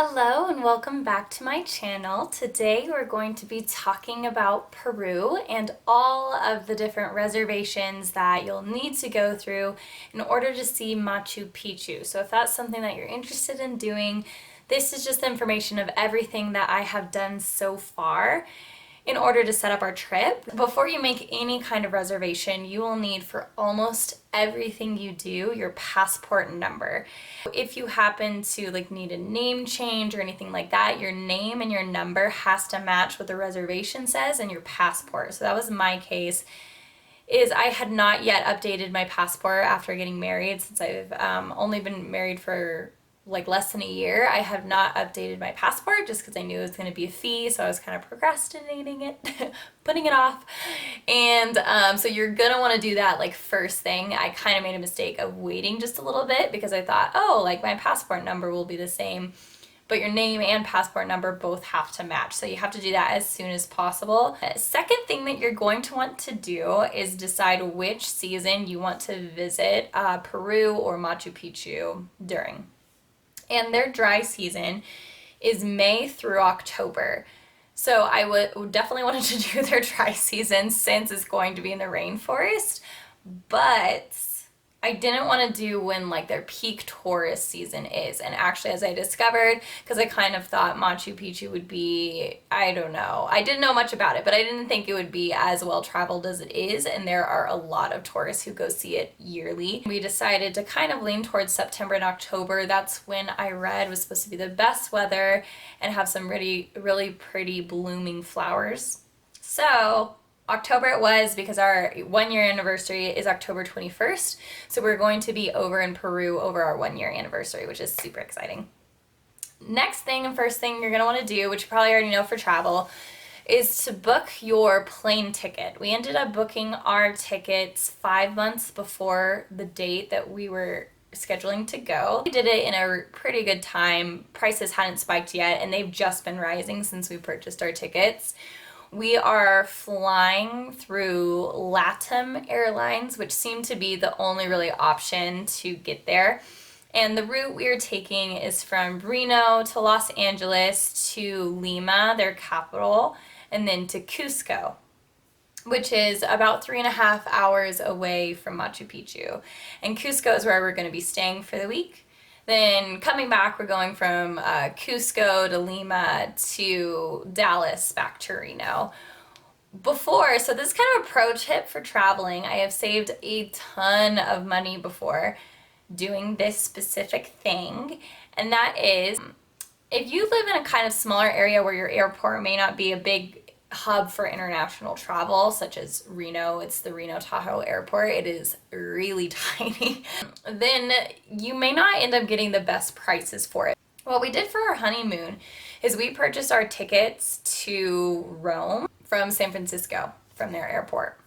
Hello and welcome back to my channel. Today we're going to be talking about Peru and all of the different reservations that you'll need to go through in order to see Machu Picchu. So if that's something that you're interested in doing, this is just information of everything that I have done so far in order to set up our trip. Before you make any kind of reservation, you will need for almost everything you do your passport number. If you happen to need a name change or anything like that, your name and your number has to match what the reservation says in your passport. So that was my case. I had not yet updated my passport after getting married, since I've only been married for less than a year. I have not updated my passport just because I knew it was going to be a fee, so I was kind of procrastinating it, putting it off. And so you're gonna want to do that first thing. I kind of made a mistake of waiting just a little bit because I thought, oh, my passport number will be the same, but your name and passport number both have to match. So you have to do that as soon as possible. Second thing that you're going to want to do is decide which season you want to visit Peru or Machu Picchu during. And their dry season is May through October. So I would definitely wanted to do their dry season since it's going to be in the rainforest, but I didn't want to do when their peak tourist season is. And actually, as I discovered, because I kind of thought Machu Picchu would be, I don't know, I didn't know much about it, but I didn't think it would be as well traveled as it is. And there are a lot of tourists who go see it yearly. We decided to kind of lean towards September and October. That's when I read was supposed to be the best weather and have some really, really pretty blooming flowers. So October it was, because our 1-year anniversary is October 21st. So we're going to be over in Peru over our 1-year anniversary, which is super exciting. Next thing and first thing you're going to want to do, which you probably already know for travel, is to book your plane ticket. We ended up booking our tickets 5 months before the date that we were scheduling to go. We did it in a pretty good time. Prices hadn't spiked yet, and they've just been rising since we purchased our tickets. We are flying through LATAM Airlines, which seemed to be the only really option to get there. And the route we are taking is from Reno to Los Angeles to Lima, their capital, and then to Cusco, which is about 3.5 hours away from Machu Picchu. And Cusco is where we're going to be staying for the week. Then coming back, we're going from Cusco to Lima to Dallas back to Reno. So this is kind of a pro tip for traveling. I have saved a ton of money before doing this specific thing, and that is, if you live in a kind of smaller area where your airport may not be a big hub for international travel, such as Reno, it's the Reno Tahoe Airport, it is really tiny, then you may not end up getting the best prices for it. What we did for our honeymoon is we purchased our tickets to Rome from San Francisco, from their airport.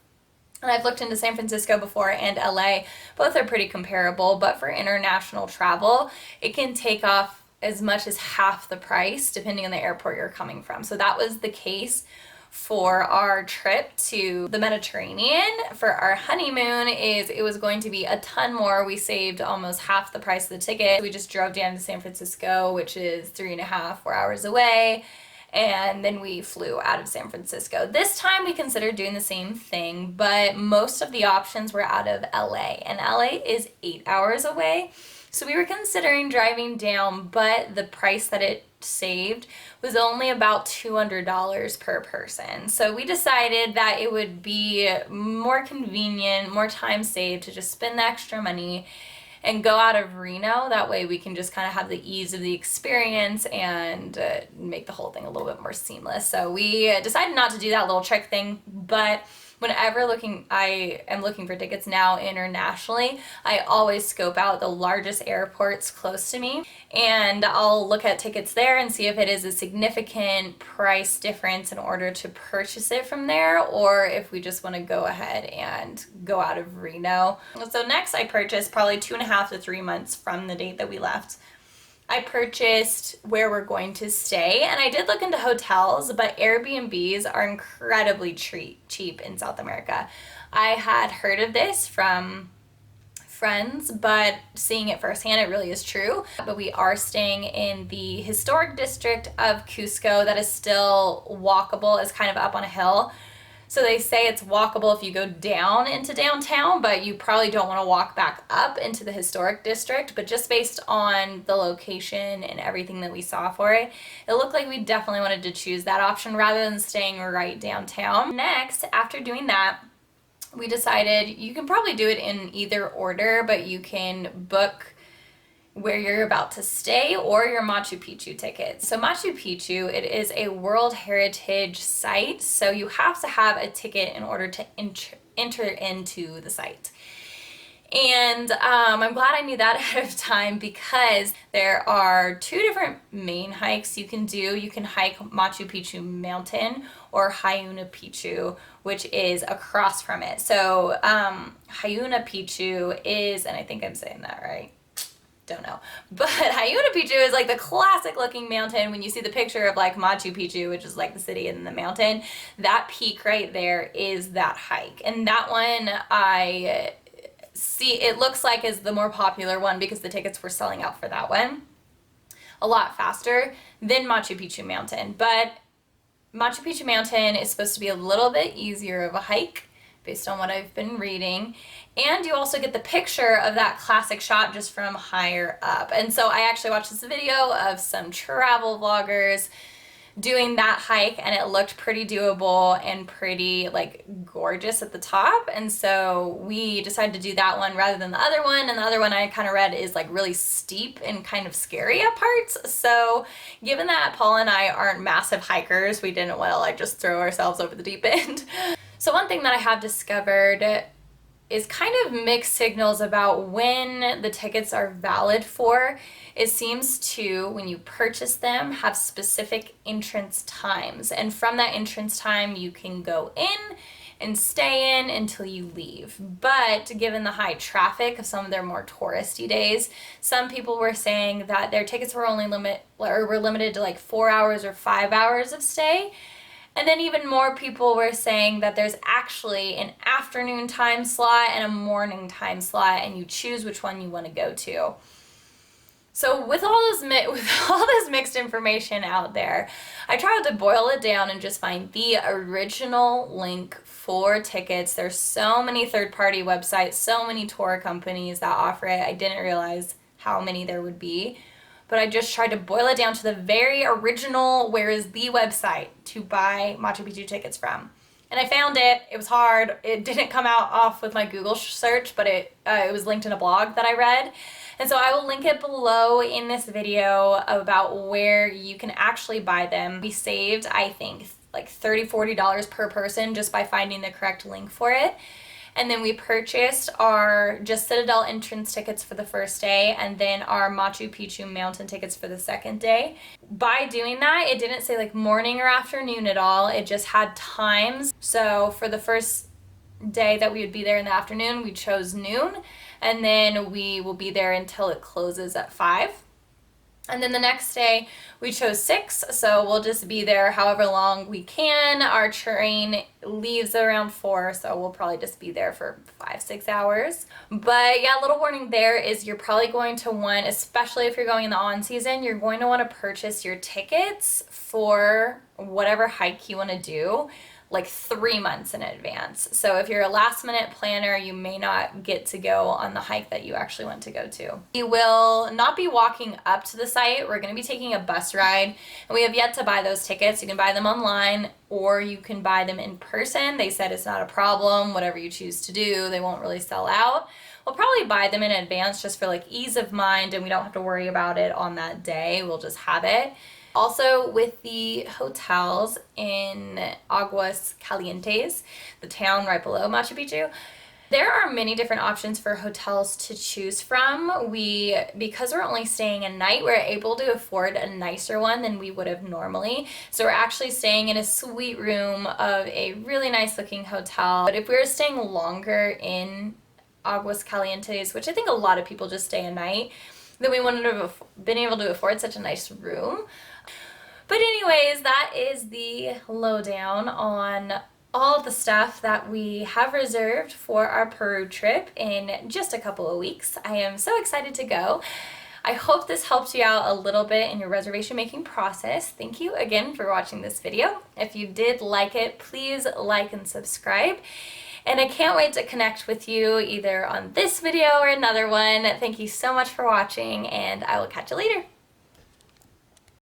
And I've looked into San Francisco before and LA, both are pretty comparable, but for international travel, it can take off as much as half the price depending on the airport you're coming from. So that was the case for our trip to the Mediterranean. For our honeymoon, it was going to be a ton more. We saved almost half the price of the ticket. We just drove down to San Francisco, which is 3.5-4 hours away, and then we flew out of San Francisco. This time we considered doing the same thing, but most of the options were out of LA, and LA is 8 hours away. So we were considering driving down, but the price that it saved was only about $200 per person. So we decided that it would be more convenient, more time saved to just spend the extra money and go out of Reno. That way we can just kind of have the ease of the experience and make the whole thing a little bit more seamless. So we decided not to do that little trick thing, but whenever I am looking for tickets now internationally, I always scope out the largest airports close to me, and I'll look at tickets there and see if it is a significant price difference in order to purchase it from there, or if we just want to go ahead and go out of Reno. So next I purchased, probably 2.5 to 3 months from the date that we left, I purchased where we're going to stay, and I did look into hotels, but Airbnbs are incredibly cheap in South America. I had heard of this from friends, but seeing it firsthand, it really is true. But we are staying in the historic district of Cusco that is still walkable. It's kind of up on a hill. So they say it's walkable if you go down into downtown, but you probably don't want to walk back up into the historic district. But just based on the location and everything that we saw for it, it looked like we definitely wanted to choose that option rather than staying right downtown. Next, after doing that, we decided you can probably do it in either order, but you can book where you're about to stay or your Machu Picchu ticket. So Machu Picchu, it is a World Heritage site, so you have to have a ticket in order to enter into the site. And I'm glad I knew that ahead of time because there are two different main hikes you can do. You can hike Machu Picchu Mountain or Hayuna Picchu, which is across from it. So Hayuna Picchu is, and I think I'm saying that right, don't know, but Hayuna Picchu is like the classic looking mountain. When you see the picture of like Machu Picchu, which is like the city in the mountain, that peak right there is that hike. And that one I see, it looks like is the more popular one because the tickets were selling out for that one a lot faster than Machu Picchu Mountain. But Machu Picchu Mountain is supposed to be a little bit easier of a hike based on what I've been reading. And you also get the picture of that classic shot just from higher up. And so I actually watched this video of some travel vloggers doing that hike, and it looked pretty doable and pretty like gorgeous at the top. And so we decided to do that one rather than the other one. And the other one I kind of read is like really steep and kind of scary at parts. So given that Paul and I aren't massive hikers, we didn't want to like just throw ourselves over the deep end. So one thing that I have discovered is kind of mixed signals about when the tickets are valid for. It seems to, when you purchase them, have specific entrance times. And from that entrance time, you can go in and stay in until you leave. But given the high traffic of some of their more touristy days, some people were saying that their tickets were only limited to like 4 hours or 5 hours of stay. And then even more people were saying that there's actually an afternoon time slot and a morning time slot, and you choose which one you want to go to. So with all this mixed information out there, I tried to boil it down and just find the original link for tickets. There's so many third-party websites, so many tour companies that offer it. I didn't realize how many there would be. But I just tried to boil it down to the very original, where is the website to buy Machu Picchu tickets from. And I found it. It was hard. It didn't come out off with my Google search, but it was linked in a blog that I read. And so I will link it below in this video about where you can actually buy them. We saved, I think, like $30, $40 per person just by finding the correct link for it. And then we purchased our just Citadel entrance tickets for the first day and then our Machu Picchu mountain tickets for the second day. By doing that, it didn't say like morning or afternoon at all. It just had times. So for the first day that we would be there in the afternoon, we chose noon, and then we will be there until it closes at 5. And then the next day we chose 6, so we'll just be there however long we can. Our train leaves around 4, so we'll probably just be there for 5-6 hours. But yeah, a little warning there is you're probably going to want, especially if you're going in the on season, you're going to want to purchase your tickets for whatever hike you want to do like 3 months in advance. So if you're a last minute planner, you may not get to go on the hike that you actually want to go to. We will not be walking up to the site. We're going to be taking a bus ride, and we have yet to buy those tickets. You can buy them online or you can buy them in person. They said it's not a problem. Whatever you choose to do, they won't really sell out. We'll probably buy them in advance just for like ease of mind, and we don't have to worry about it on that day. We'll just have it. Also, with the hotels in Aguas Calientes, the town right below Machu Picchu, there are many different options for hotels to choose from. Because we're only staying a night, we're able to afford a nicer one than we would have normally. So we're actually staying in a suite room of a really nice looking hotel. But if we were staying longer in Aguas Calientes, which I think a lot of people just stay a night, then we wouldn't have been able to afford such a nice room. But anyways, that is the lowdown on all the stuff that we have reserved for our Peru trip in just a couple of weeks. I am so excited to go. I hope this helps you out a little bit in your reservation making process. Thank you again for watching this video. If you did like it, please like and subscribe. And I can't wait to connect with you either on this video or another one. Thank you so much for watching, and I will catch you later.